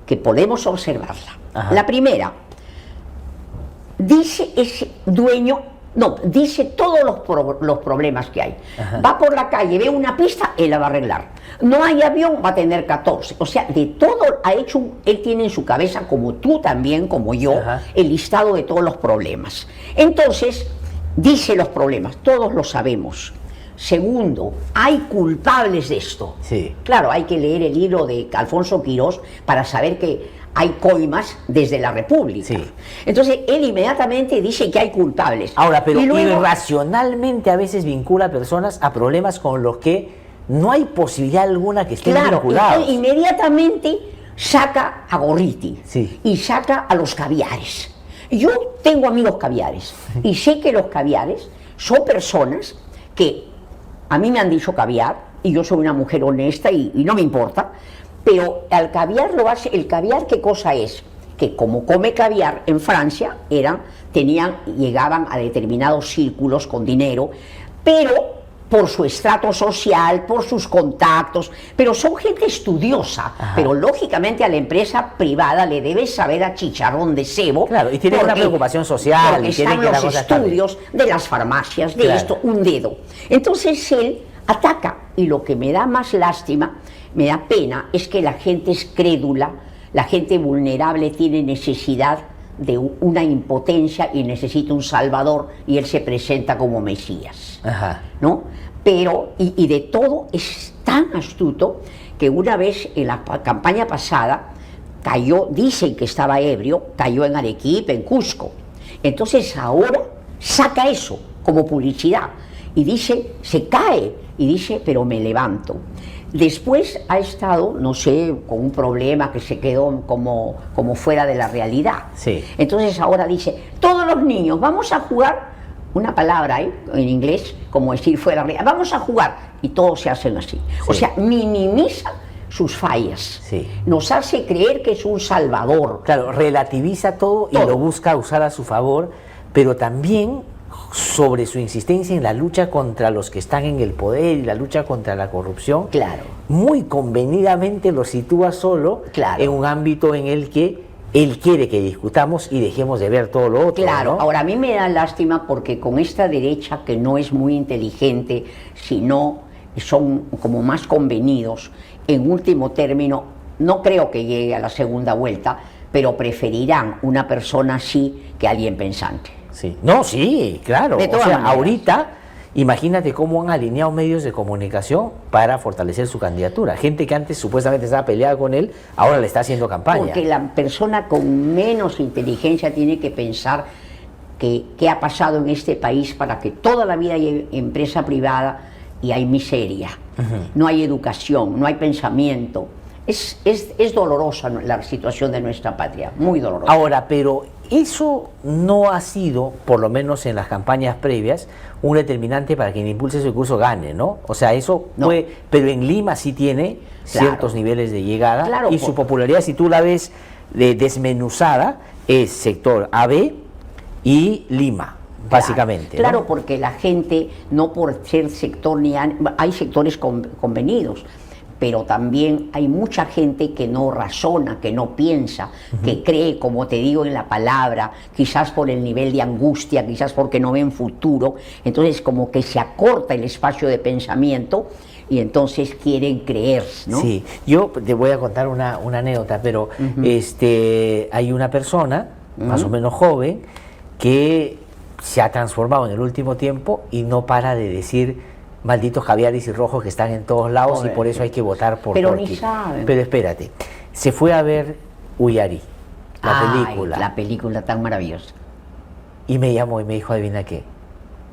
que podemos observarla. La primera, dice ese dueño, dice todos los problemas que hay. Va por la calle, ve una pista, él la va a arreglar. No hay avión, va a tener 14. O sea, de todo ha hecho, él tiene en su cabeza, como tú también, como yo, el listado de todos los problemas. Entonces, dice los problemas, todos lo sabemos. Segundo, hay culpables de esto. Sí. Claro, hay que leer el libro de Alfonso Quirós para saber que hay coimas desde la República. Sí. Entonces, él inmediatamente dice que hay culpables. Ahora, pero y luego, irracionalmente a veces vincula a personas a problemas con los que no hay posibilidad alguna que estén vinculados. Él inmediatamente saca a Gorriti sí. y saca a los caviares. Yo tengo amigos caviares y sé que los caviares son personas que a mí me han dicho caviar y yo soy una mujer honesta y no me importa. Pero al caviar lo hace, el caviar, ¿qué cosa es? Que como come caviar en Francia, llegaban a determinados círculos con dinero, pero por su estrato social, por sus contactos, pero son gente estudiosa, pero lógicamente a la empresa privada le debe saber a chicharrón de cebo. Claro, y tiene una preocupación social. Porque están los estudios de las farmacias, de esto, un dedo. Entonces él ataca, y lo que me da más lástima, me da pena, es que la gente es crédula, la gente vulnerable tiene necesidad de una impotencia y necesita un salvador, y él se presenta como Mesías, ¿no? Pero, y de todo, es tan astuto que una vez en la campaña pasada dicen que estaba ebrio, cayó en Arequipa, en Cusco. Entonces ahora saca eso como publicidad y dice, se cae, y dice, pero me levanto. Después ha estado, no sé, con un problema que se quedó como fuera de la realidad. Sí. Entonces ahora dice, todos los niños, vamos a jugar, una palabra en inglés, como decir fuera de la realidad, vamos a jugar, y todos se hacen así. Sí. O sea, minimiza sus fallas. Sí. Nos hace creer que es un salvador. Claro, relativiza todo y lo busca usar a su favor, pero también sobre su insistencia en la lucha contra los que están en el poder y la lucha contra la corrupción, claro, muy convenidamente lo sitúa solo en un ámbito en el que él quiere que discutamos y dejemos de ver todo lo otro. Claro, ¿no? Ahora a mí me da lástima porque con esta derecha que no es muy inteligente, sino son como más convenidos, en último término, no creo que llegue a la segunda vuelta, pero preferirán una persona así que alguien pensante. Sí. No, sí, claro. De todas maneras. Ahorita, imagínate cómo han alineado medios de comunicación para fortalecer su candidatura. Gente que antes supuestamente estaba peleada con él, ahora le está haciendo campaña. Porque la persona con menos inteligencia tiene que pensar qué ha pasado en este país para que toda la vida hay empresa privada y hay miseria. No hay educación, no hay pensamiento. Es dolorosa la situación de nuestra patria, muy dolorosa. Ahora, pero eso no ha sido, por lo menos en las campañas previas, un determinante para que quien impulse su discurso gane, ¿no? O sea, eso fue, pero en Lima sí tiene ciertos niveles de llegada, y su popularidad, si tú la ves desmenuzada, es sector AB y Lima, básicamente. Claro, ¿no? porque la gente, no por ser sector hay sectores convenidos, pero también hay mucha gente que no razona, que no piensa, que cree, como te digo en la palabra, quizás por el nivel de angustia, quizás porque no ven futuro, entonces como que se acorta el espacio de pensamiento y entonces quieren creer, ¿no? Sí, yo te voy a contar una anécdota, pero hay una persona, más o menos joven, que se ha transformado en el último tiempo y no para de decir malditos caviares y rojos que están en todos lados. Joder. Y por eso hay que votar por Pero Porky. Ni saben. Pero espérate, se fue a ver Uyari, película. La película tan maravillosa. Y me llamó y me dijo, adivina qué,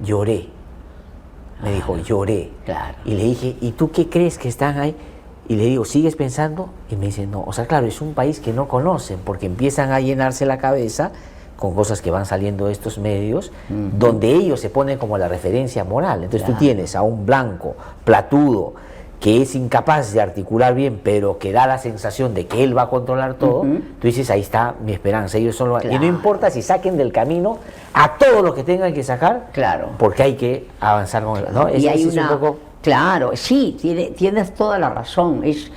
lloré. Me dijo, lloré. Claro. Y le dije, ¿y tú qué crees que están ahí? Y le digo, ¿sigues pensando? Y me dice, no. O sea, claro, es un país que no conocen, porque empiezan a llenarse la cabeza con cosas que van saliendo de estos medios, donde ellos se ponen como la referencia moral. Entonces tú tienes a un blanco, platudo, que es incapaz de articular bien, pero que da la sensación de que él va a controlar todo. Tú dices, ahí está mi esperanza. Ellos son los... Y no importa si saquen del camino a todo lo que tengan que sacar, porque hay que avanzar con él, ¿no? Y hay una... un poco... Claro, sí, tienes toda la razón. Es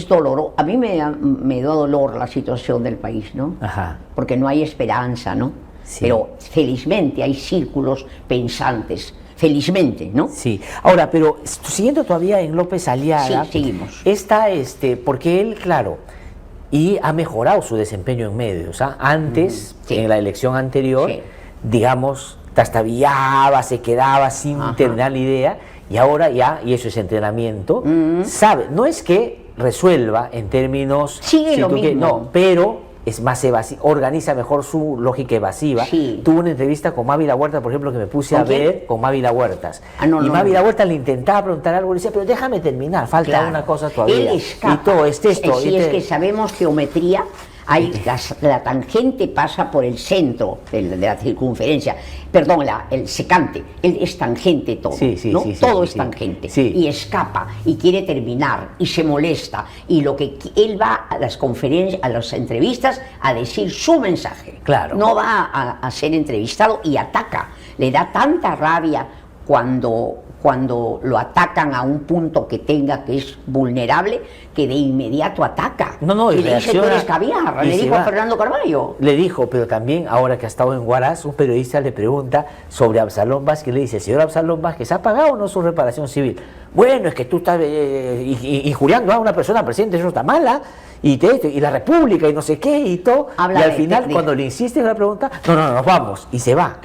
doloroso. A mí me da dolor la situación del país, ¿no? Ajá. Porque no hay esperanza, ¿no? Sí. Pero felizmente hay círculos pensantes, felizmente, ¿no? Sí. Ahora, pero siguiendo todavía en López Aliaga, sí, seguimos. Está porque él, claro, y ha mejorado su desempeño en medios, ¿ah? Antes, en la elección anterior, digamos, trastabillaba, se quedaba sin terminar la idea, y ahora ya, y eso es entrenamiento, sabe, no es que resuelva en términos... Sigue lo mismo. No, pero es más evasivo, organiza mejor su lógica evasiva. Sí. Tuve una entrevista con Mávila Huerta, por ejemplo, que me puse a ver con Mávila Huertas. Y Mávila Huerta le intentaba preguntar algo y le decía, pero déjame terminar, falta una cosa todavía. Él escapa. Y todo es esto. Es que sabemos geometría. La tangente pasa por el centro de la circunferencia, perdón, el secante, es tangente todo, ¿no? Todo es tangente, y escapa, y quiere terminar, y se molesta, y lo que él va a las conferencias, a las entrevistas, a decir su mensaje, no va a ser entrevistado y ataca, le da tanta rabia cuando lo atacan a un punto que es vulnerable, que de inmediato ataca. Y le dice, tú eres caviar, le dijo a Fernando Carballo. Le dijo, pero también, ahora que ha estado en Huaraz, un periodista le pregunta sobre Absalón Vázquez, le dice, señor Absalón Vázquez, ¿ha pagado o no su reparación civil? Bueno, es que tú estás injuriando a una persona, presidente, eso está mala, y la República, y no sé qué, y todo. Y al final, cuando le insiste en la pregunta, no, nos vamos, y se va.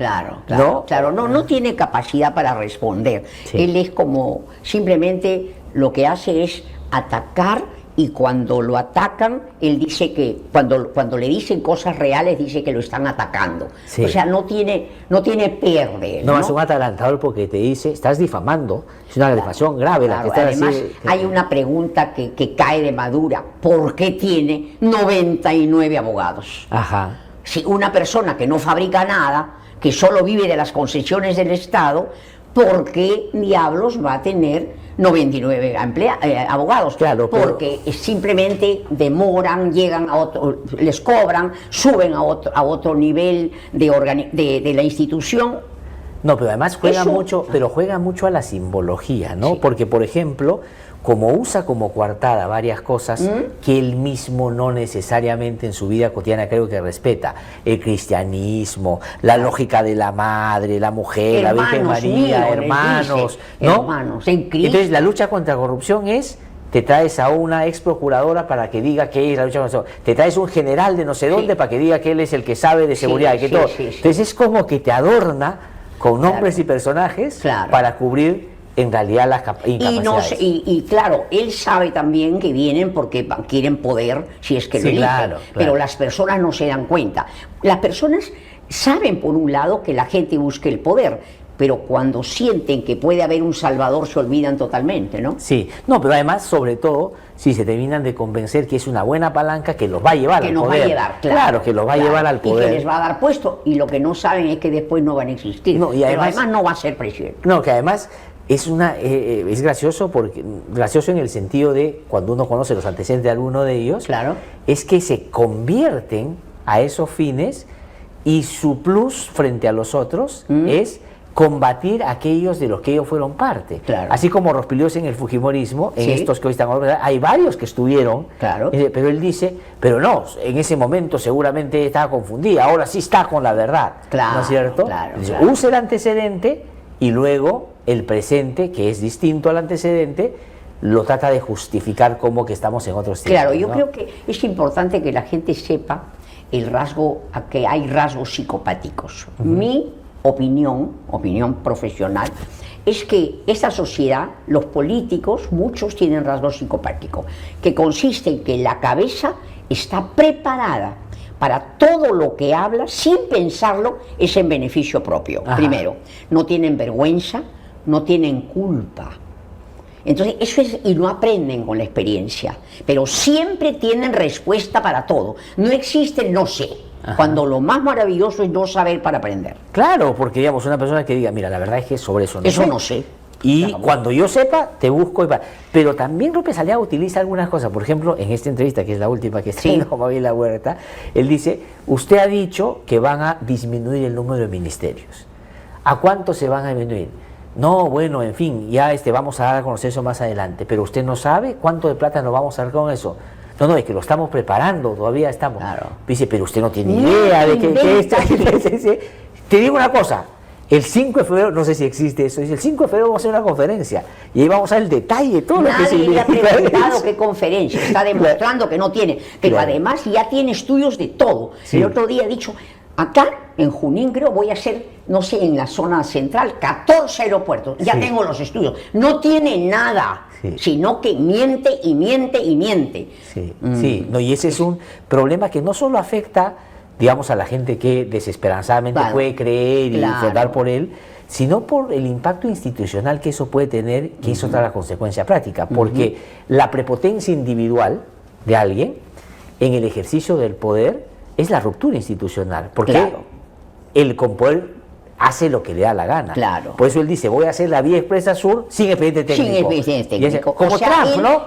No tiene capacidad para responder. Él es como, simplemente lo que hace es atacar, y cuando lo atacan, él dice que, cuando le dicen cosas reales, dice que lo están atacando. O sea, no tiene pierde. No, es un atalantador porque te dice, estás difamando, es una difamación grave la que estás haciendo. Además, hay una pregunta que cae de madura, ¿por qué tiene 99 abogados? Ajá. Si una persona que no fabrica nada, que solo vive de las concesiones del Estado, ¿por qué diablos va a tener 99 abogados? Porque simplemente demoran, llegan a otro, les cobran, suben a otro nivel de la institución. No, pero además juega mucho a la simbología, ¿no? Porque, por ejemplo, como usa como coartada varias cosas que él mismo no necesariamente en su vida cotidiana creo que respeta, el cristianismo, la lógica de la madre, la mujer, la Virgen María, hermanos, ¿no? Hermanos en Cristo. Entonces la lucha contra la corrupción te traes a una ex procuradora para que diga que es la lucha contra la corrupción, te traes un general de no sé dónde para que diga que él es el que sabe de seguridad, Entonces es como que te adorna con nombres y personajes para cubrir en realidad las incapacidades. Y claro, él sabe también que vienen porque quieren poder, si es que lo eligen, pero las personas no se dan cuenta. Las personas saben, por un lado, que la gente busque el poder, pero cuando sienten que puede haber un salvador se olvidan totalmente, ¿no? Sí, no, pero además, sobre todo, si se terminan de convencer que es una buena palanca que los va a llevar al poder. Que nos va a llevar, claro, que los va a llevar al poder. Y que les va a dar puesto, y lo que no saben es que después no van a existir. No, y además, pero además no va a ser presidente. No, que además es gracioso en el sentido de cuando uno conoce los antecedentes de alguno de ellos, es que se convierten a esos fines y su plus frente a los otros es combatir a aquellos de los que ellos fueron parte. Claro. Así como Rospilius en el fujimorismo, en Sí. estos que hoy están, hay varios que estuvieron, Claro. pero él dice, pero no, en ese momento seguramente estaba confundida, ahora sí está con la verdad, Claro, ¿no es cierto? claro, Dice, claro. use el antecedente y luego el presente, que es distinto al antecedente, lo trata de justificar como que estamos en otros tiempos. Claro, yo ¿no? creo que es importante que la gente sepa el rasgo, que hay rasgos psicopáticos. Mi opinión profesional, es que esta sociedad, los políticos, muchos tienen rasgos psicopáticos, que consiste en que la cabeza está preparada para todo lo que habla, sin pensarlo, es en beneficio propio. Ajá. Primero, no tienen vergüenza, no tienen culpa. Entonces, eso es, y no aprenden con la experiencia, pero siempre tienen respuesta para todo. No existe el no sé, Ajá. cuando lo más maravilloso es no saber para aprender. Claro, porque digamos, una persona que diga, mira, la verdad es que sobre eso no Eso sé. no sé. Y Claro. cuando yo sepa, te busco. Pero también López Aliaga utiliza algunas cosas. Por ejemplo, en esta entrevista, que es la última que está Sí. en Mabel Huerta, él dice, usted ha dicho que van a disminuir el número de ministerios. ¿A cuánto se van a disminuir? No, bueno, en fin, ya vamos a dar a conocer eso más adelante. Pero usted no sabe cuánto de plata nos vamos a dar con eso. No, es que lo estamos preparando, todavía estamos. Claro. Dice, pero usted no tiene No idea de que inventa. Te digo una cosa, el 5 de febrero, no sé si existe eso, dice, el 5 de febrero vamos a hacer una conferencia y ahí vamos a ver el detalle, todo lo que Nadie le ha significa preguntado eso. qué conferencia, está demostrando que no tiene, pero Claro. además ya tiene estudios de todo. Sí. El otro día he dicho, acá en Junín creo voy a hacer, no sé, en la zona central, 14 aeropuertos, ya Sí. tengo los estudios. No tiene nada, Sí. sino que miente y miente y miente. Sí, sí, no, y ese es un problema que no solo afecta, digamos, a la gente que desesperanzadamente Claro. puede creer y Claro. votar por él, sino por el impacto institucional que eso puede tener, que es otra la consecuencia práctica, porque la prepotencia individual de alguien en el ejercicio del poder es la ruptura institucional, porque Claro. el con poder hace lo que le da la gana. Claro. Por eso él dice, voy a hacer la vía expresa sur sin expediente técnico. Sin expediente Y ese- técnico. como O sea, Trump, ¿no?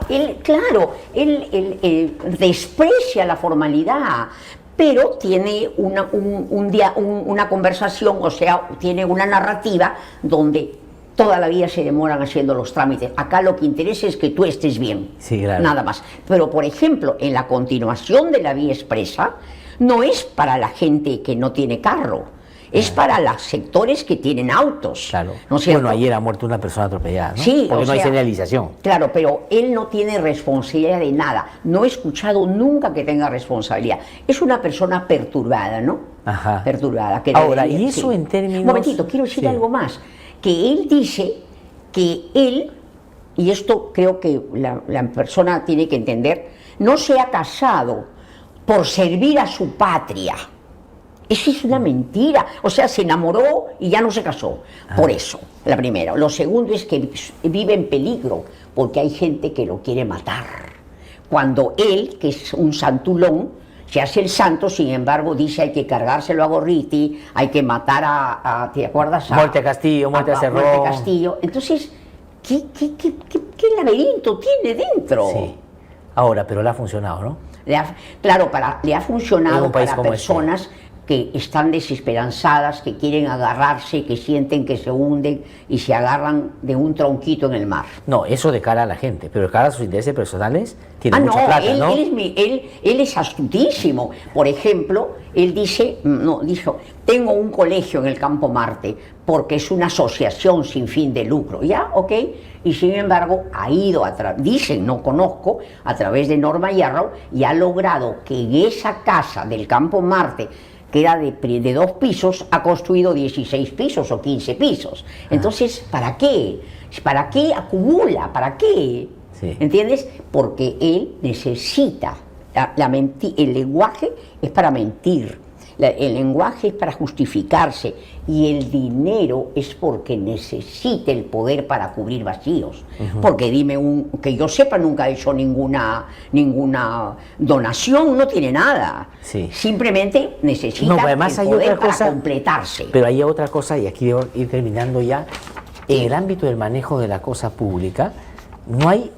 Él desprecia la formalidad, pero tiene una conversación, o sea, tiene una narrativa donde toda la vida se demoran haciendo los trámites. Acá lo que interesa es que tú estés bien, Sí, claro. nada más. Pero, por ejemplo, en la continuación de la vía expresa, no es para la gente que no tiene carro. Es para los sectores que tienen autos. Claro. ¿No es cierto? Bueno, ayer ha muerto una persona atropellada, ¿no? Sí, porque o no hay sea, señalización. Claro, pero él no tiene responsabilidad de nada. No he escuchado nunca que tenga responsabilidad. Es una persona perturbada, ¿no? Ajá. Perturbada. Que Ahora, debería- y eso en términos- Un momentito, quiero decir Sí. algo más. Que él dice que él, y esto creo que la persona tiene que entender, no se ha casado por servir a su patria. Eso es una mentira. O sea, se enamoró y ya no se casó. Por eso, la primera. Lo segundo es que vive en peligro, porque hay gente que lo quiere matar. Cuando él, que es un santulón, se hace el santo, sin embargo, dice hay que cargárselo a Gorriti, hay que matar ¿te acuerdas? Muerte a Castillo, muerte a Cerrón. Muerte a Castillo. Entonces, ¿qué laberinto tiene dentro? Sí. Ahora, pero le ha funcionado, ¿no? Claro, le ha En funcionado un país para como personas que están desesperanzadas, que quieren agarrarse, que sienten que se hunden y se agarran de un tronquito en el mar. No, eso de cara a la gente, pero de cara a sus intereses personales, tiene mucha no, plata, él, ¿no? él es astutísimo. Por ejemplo, él dijo, tengo un colegio en el Campo Marte porque es una asociación sin fin de lucro, ¿ya? ¿Ok? Y sin embargo ha ido, dicen, no conozco, a través de Norma Yarrow y ha logrado que en esa casa del Campo Marte, que era de 2 pisos, ha construido 16 pisos o 15 pisos. Entonces, ¿para qué? ¿Para qué acumula? ¿Para qué? Sí. ¿Entiendes? Porque él necesita, el lenguaje es para mentir, el lenguaje es para justificarse y el dinero es porque necesita el poder para cubrir vacíos. Porque dime, que yo sepa, nunca ha hecho ninguna donación, no tiene nada. Sí. Simplemente necesita No, además el hay poder otra cosa, para completarse. Pero hay otra cosa, y aquí debo ir terminando ya. En el ámbito del manejo de la cosa pública, no hay.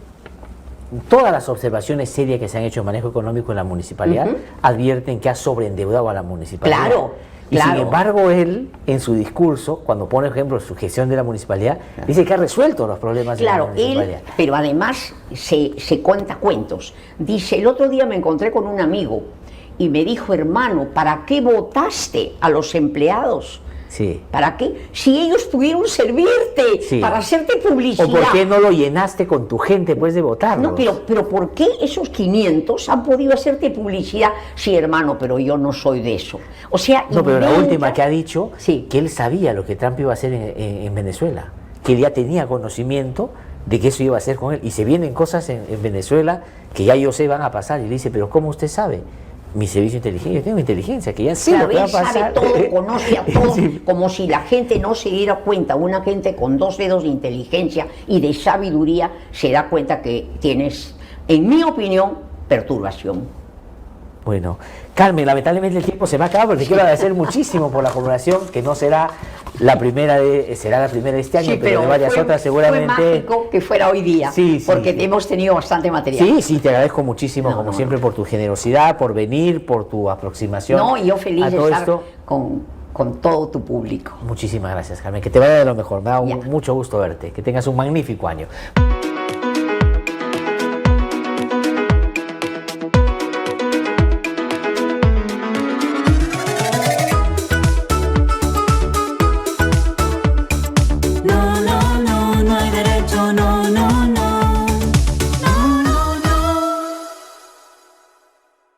Todas las observaciones serias que se han hecho en manejo económico en la municipalidad advierten que ha sobreendeudado a la municipalidad. Claro. Y Claro. sin embargo, él, en su discurso, cuando pone, por ejemplo, su gestión de la municipalidad, dice que ha resuelto los problemas de la Claro, él, municipalidad. pero además se cuenta cuentos. Dice, el otro día me encontré con un amigo y me dijo, hermano, ¿para qué votaste a los empleados? Sí. ¿Para qué? Si ellos pudieron servirte, Sí. para hacerte publicidad. ¿O por qué no lo llenaste con tu gente después de votarlos? No, pero ¿por qué esos 500 han podido hacerte publicidad? Sí, hermano, pero yo no soy de eso. O sea, No, pero la inventa- última que ha dicho, Sí. que él sabía lo que Trump iba a hacer en Venezuela, que él ya tenía conocimiento de que eso iba a hacer con él. Y se vienen cosas en Venezuela que ya yo sé van a pasar. Y le dice, pero ¿cómo usted sabe? Mi servicio de inteligencia, yo tengo inteligencia, que ya sé Claro, lo que va a él sabe pasar. todo, conoce a todo, Sí. como si la gente no se diera cuenta. Una gente con 2 dedos de inteligencia y de sabiduría se da cuenta que tienes, en mi opinión, perturbación. Bueno, Carmen, lamentablemente el tiempo se me ha acabado, pero te quiero agradecer muchísimo por la colaboración, que no será la primera será la primera de este año, Sí, pero de varias otras seguramente. Fue mágico que fuera hoy día, Sí, sí, porque sí. hemos tenido bastante material. Sí, sí, te agradezco muchísimo, No, como no, siempre, por tu generosidad, por venir, por tu aproximación. No, y yo feliz a de todo estar esto. con todo tu público. Muchísimas gracias, Carmen. Que te vaya de lo mejor. Me da Ya. mucho gusto verte. Que tengas un magnífico año.